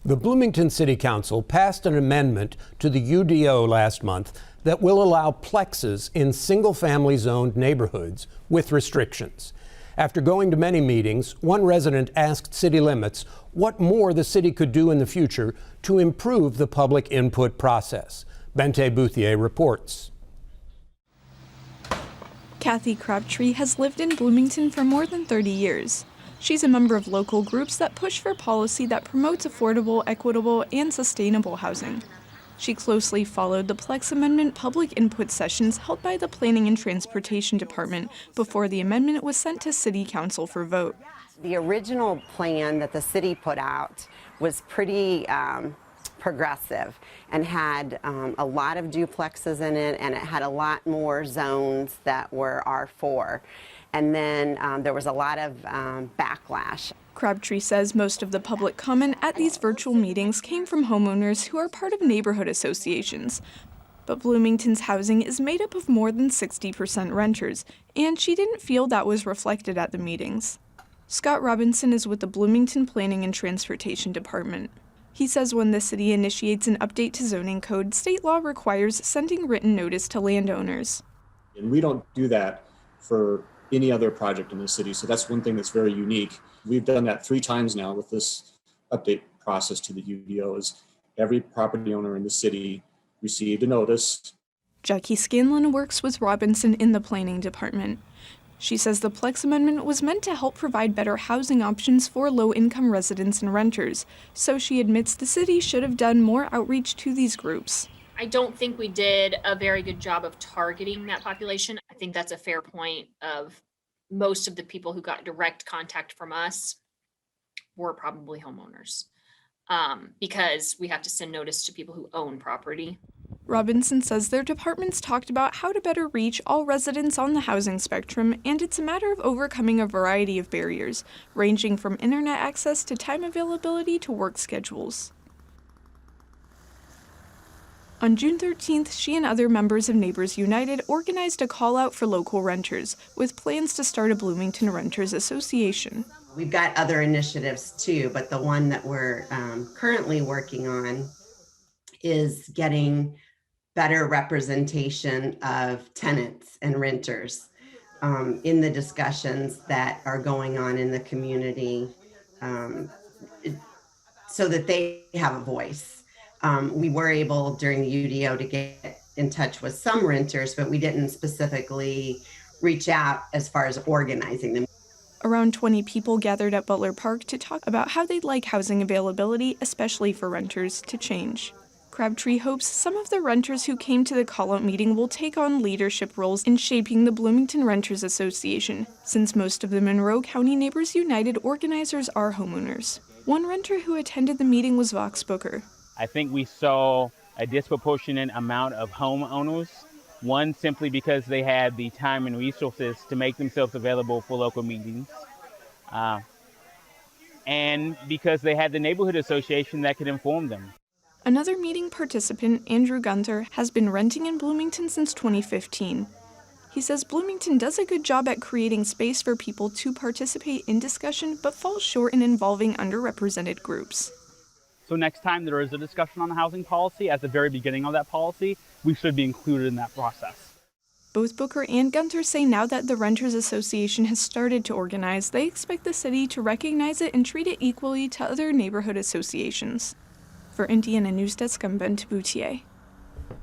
The Bloomington City Council passed an amendment to the UDO last month that will allow plexes in single-family zoned neighborhoods with restrictions. After going to many meetings, one resident asked City Limits what more the city could do in the future to improve the public input process. Bente Bouthier reports. Cathi Crabtree has lived in Bloomington for more than 30 years. She's a member of local groups that push for policy that promotes affordable, equitable, and sustainable housing. She closely followed the Plex Amendment public input sessions held by the Planning and Transportation Department before the amendment was sent to City Council for vote. The original plan that the city put out was pretty progressive and had a lot of duplexes in it, and it had a lot more zones that were R4. And then there was a lot of backlash. Crabtree says most of the public comment at these virtual meetings came from homeowners who are part of neighborhood associations. But Bloomington's housing is made up of more than 60% renters, and she didn't feel that was reflected at the meetings. Scott Robinson is with the Bloomington Planning and Transportation Department. He says when the city initiates an update to zoning code, state law requires sending written notice to landowners. And we don't do that for any other project in the city. So that's one thing that's very unique. We've done that 3 times now with this update process to the UDO. Is every property owner in the city received a notice. Jackie Scanlon works with Robinson in the planning department. She says the Plex Amendment was meant to help provide better housing options for low-income residents and renters, so she admits the city should have done more outreach to these groups. I don't think we did a very good job of targeting that population. I think that's a fair point. Of most of the people who got direct contact from us were probably homeowners, because we have to send notice to people who own property. Robinson says their departments talked about how to better reach all residents on the housing spectrum, and it's a matter of overcoming a variety of barriers, ranging from internet access to time availability to work schedules. On June 13th, she and other members of Neighbors United organized a call-out for local renters, with plans to start a Bloomington Renters Association. We've got other initiatives too, but the one that we're currently working on is getting better representation of tenants and renters in the discussions that are going on in the community, so that they have a voice. We were able during the UDO to get in touch with some renters, but we didn't specifically reach out as far as organizing them. Around 20 people gathered at Butler Park to talk about how they'd like housing availability, especially for renters, to change. Crabtree hopes some of the renters who came to the call-out meeting will take on leadership roles in shaping the Bloomington Renters Association, since most of the Monroe County Neighbors United organizers are homeowners. One renter who attended the meeting was Vox Booker. I think we saw a disproportionate amount of homeowners, one simply because they had the time and resources to make themselves available for local meetings, and because they had the neighborhood association that could inform them. Another meeting participant, Andrew Gunther, has been renting in Bloomington since 2015. He says Bloomington does a good job at creating space for people to participate in discussion, but falls short in involving underrepresented groups. So next time there is a discussion on the housing policy, at the very beginning of that policy, we should be included in that process. Both Booker and Gunther say now that the Renters Association has started to organize, they expect the city to recognize it and treat it equally to other neighborhood associations. For Indiana News Desk, I'm Bente Bouthier.